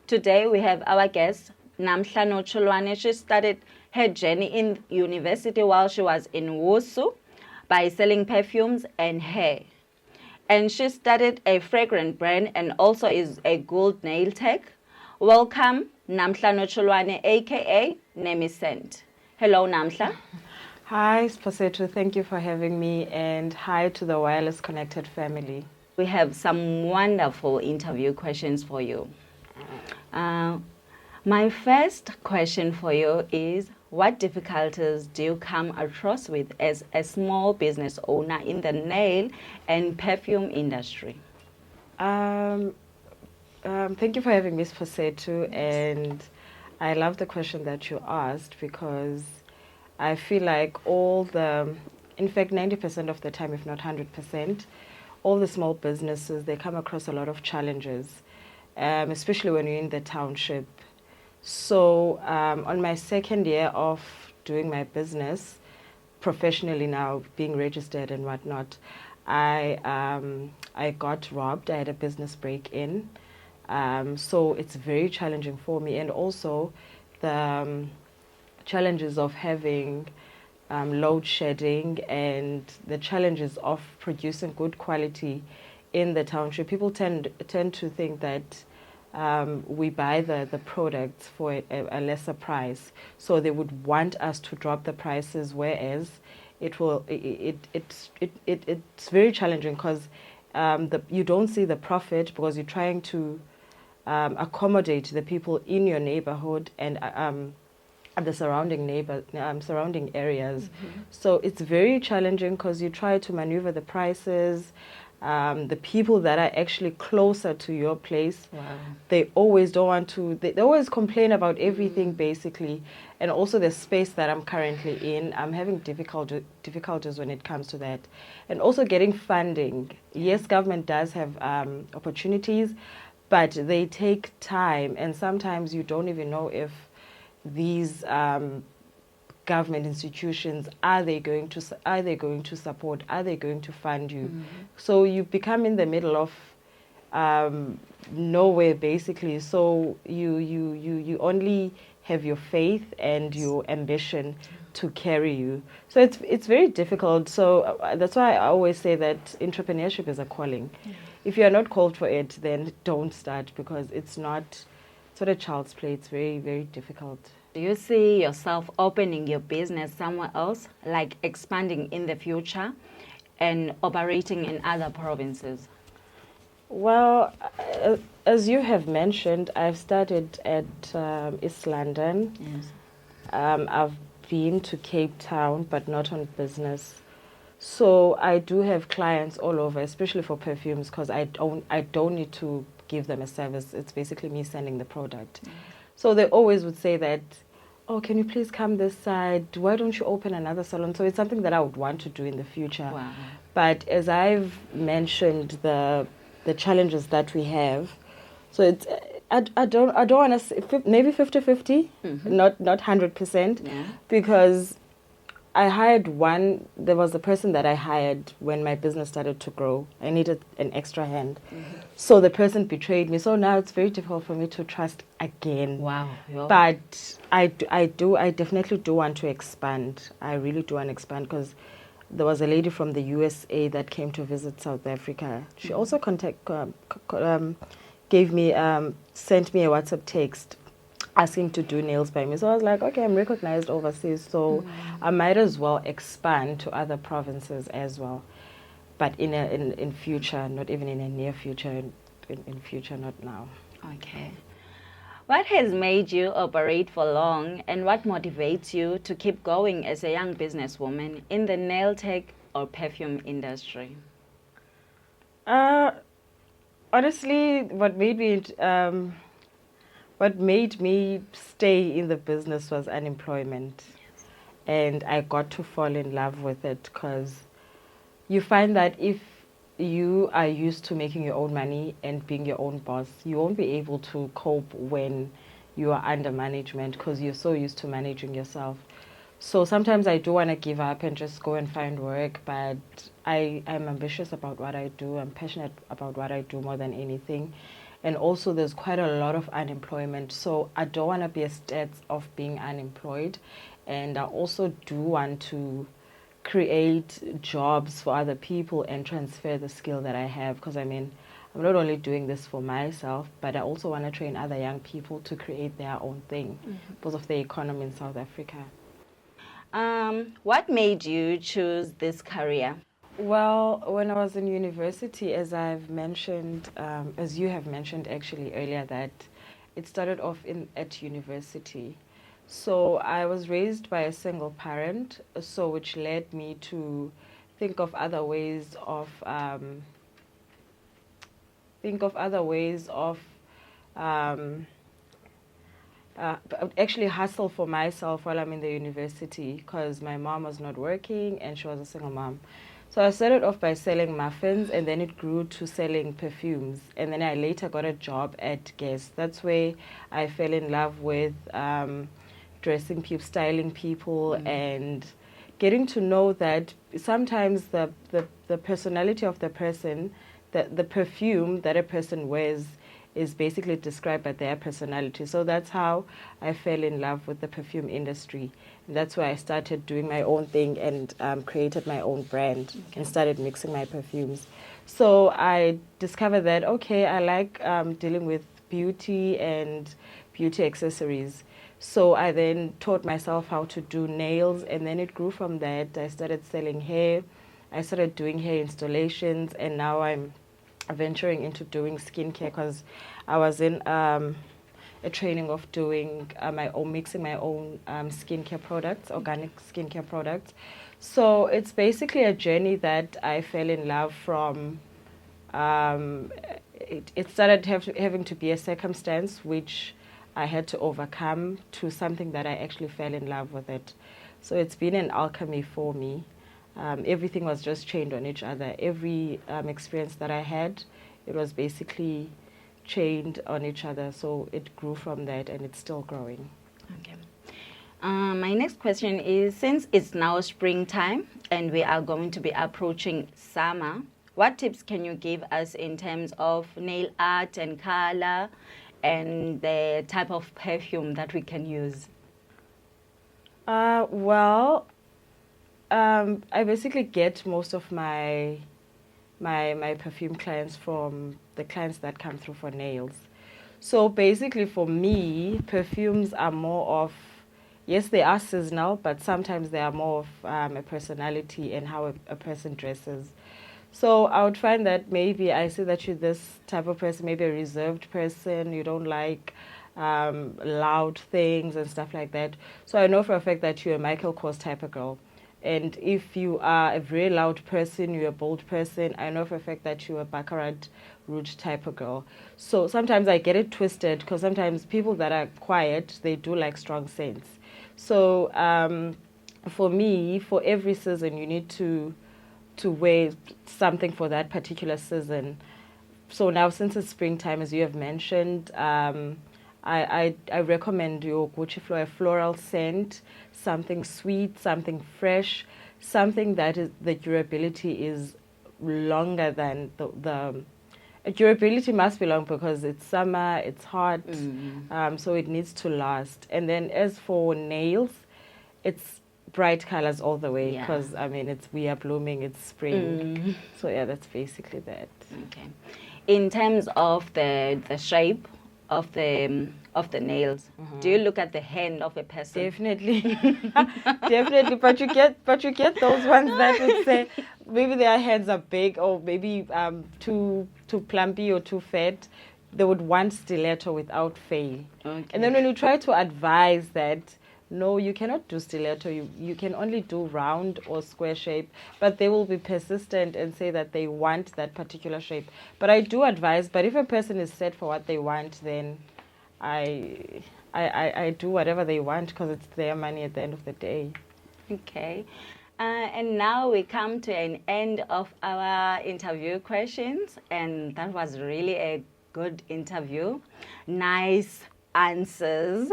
Today we have our guest, Namhla Notshulwane. She started her journey in university while she was in Wusu by selling perfumes and hair. And she started a fragrant brand and also is a gold nail tech. Welcome, Namhla Notshulwane, aka Nemisent. Hello, Namhla. Hi, Siphosethu. Thank you for having me, and hi to the Wireless Connected family. We have some wonderful interview questions for you. My first question for you is, what difficulties do you come across with as a small business owner in the nail and perfume industry? Thank you for having me, Siphosethu, and I love the question that you asked because I feel like in fact, 90% of the time, if not 100%, all the small businesses, they come across a lot of challenges, especially when you're in the township. So on my second year of doing my business, professionally now, being registered and whatnot, I got robbed. I had a business break-in. So it's very challenging for me. And also the challenges of having load shedding and the challenges of producing good quality in the township. People tend to think that we buy the products for a lesser price, so they would want us to drop the prices, whereas it's very challenging because you don't see the profit because you're trying to accommodate the people in your neighborhood and the surrounding areas. Mm-hmm. So it's very challenging because you try to maneuver the prices. The people that are actually closer to your place, wow, they always don't want to. They always complain about everything, basically, and also the space that I'm currently in. I'm having difficulties when it comes to that, and also getting funding. Yes, government does have opportunities, but they take time, and sometimes you don't even know if these government institutions are they going to support, are they going to fund you? Mm-hmm. So you become in the middle of nowhere, basically. So you only have your faith and your ambition to carry you. So it's very difficult. So that's why I always say that entrepreneurship is a calling. Yeah. If you are not called for it, then don't start, because it's not a child's play. It's very, very difficult. Do you see yourself opening your business somewhere else, like expanding in the future and operating in other provinces? Well, as you have mentioned, I've started at East London. Yes. I've been to Cape Town, but not on business. So I do have clients all over, especially for perfumes, because I don't need to give them a service. It's basically me sending the product. Mm. So they always would say that, oh, can you please come this side? Why don't you open another salon? So it's something that I would want to do in the future. Wow. But as I've mentioned, the challenges that we have, so it's I don't want to, maybe 50-50, mm-hmm, not 100%, yeah, because there was a person that I hired when my business started to grow. I needed an extra hand. Mm-hmm. So the person betrayed me. So now it's very difficult for me to trust again. Wow. Yo. But I definitely do want to expand. I really do want to expand, because there was a lady from the USA that came to visit South Africa. She, mm-hmm, also sent me a WhatsApp text asking to do nails by me. So I was like, okay, I'm recognized overseas, so I might as well expand to other provinces as well. But in future, not even in a near future, in future, not now. Okay. What has made you operate for long, and what motivates you to keep going as a young businesswoman in the nail tech or perfume industry? Honestly, what made me stay in the business was unemployment. Yes. And I got to fall in love with it, because you find that if you are used to making your own money and being your own boss, you won't be able to cope when you are under management, because you're so used to managing yourself. So sometimes I do want to give up and just go and find work, but I'm ambitious about what I do. I'm passionate about what I do more than anything. And also there's quite a lot of unemployment. So I don't want to be a stats of being unemployed. And I also do want to create jobs for other people and transfer the skill that I have. Because I mean, I'm not only doing this for myself, but I also want to train other young people to create their own thing because of the economy in South Africa. What made you choose this career? Well, when I was in university, as I've mentioned, as you have mentioned actually earlier, that it started off at university. So I was raised by a single parent, so which led me to think of other ways of um, actually hustle for myself while I'm in the university because my mom was not working and she was a single mom. So I started off by selling muffins and then it grew to selling perfumes. And then I later got a job at Guess. That's where I fell in love with dressing people, styling people, and getting to know that sometimes the personality of the person, the perfume that a person wears is basically described by their personality. So that's how I fell in love with the perfume industry. And that's why I started doing my own thing and created my own brand and started mixing my perfumes. So I discovered that, okay, I like dealing with beauty and beauty accessories. So I then taught myself how to do nails, and then it grew from that. I started selling hair. I started doing hair installations, and now I'm venturing into doing skincare because I was in a training of doing my own, mixing my own skincare products, organic skincare products. So it's basically a journey that I fell in love from. It started having to be a circumstance which I had to overcome to something that I actually fell in love with it. So it's been an alchemy for me. Everything was just chained on each other. Every experience that I had, it was basically chained on each other. So it grew from that and it's still growing. Okay. My next question is, since it's now springtime and we are going to be approaching summer, what tips can you give us in terms of nail art and color and the type of perfume that we can use? I basically get most of my perfume clients from the clients that come through for nails. So basically for me, perfumes are more of, yes, they are seasonal, but sometimes they are more of a personality and how a person dresses. So I would find that maybe I see that you're this type of person, maybe a reserved person, you don't like loud things and stuff like that. So I know for a fact that you're a Michael Kors type of girl. And if you are a very loud person, you're a bold person, I know for a fact that you're a Baccarat Rouge type of girl. So sometimes I get it twisted because sometimes people that are quiet, they do like strong scents. So for me, for every season, you need to wear something for that particular season. So now, since it's springtime, as you have mentioned, I recommend your Gucci Flora floral scent, something sweet, something fresh, something that is the durability is longer than the durability must be long because it's summer, it's hot, so it needs to last. And then as for nails, it's bright colors all the way because I mean we are blooming, it's spring. So yeah, that's basically that. Okay. In terms of the shape of the nails, do you look at the hand of a person? Definitely, definitely. But you get those ones that would say maybe their hands are big or maybe too plumpy or too fat. They would want stiletto without fail. Okay. And then when you try to advise that, no, you cannot do stiletto. You can only do round or square shape. But they will be persistent and say that they want that particular shape. But I do advise. But if a person is set for what they want, then I do whatever they want because it's their money at the end of the day. Okay. And now we come to an end of our interview questions. And that was really a good interview. Nice answers.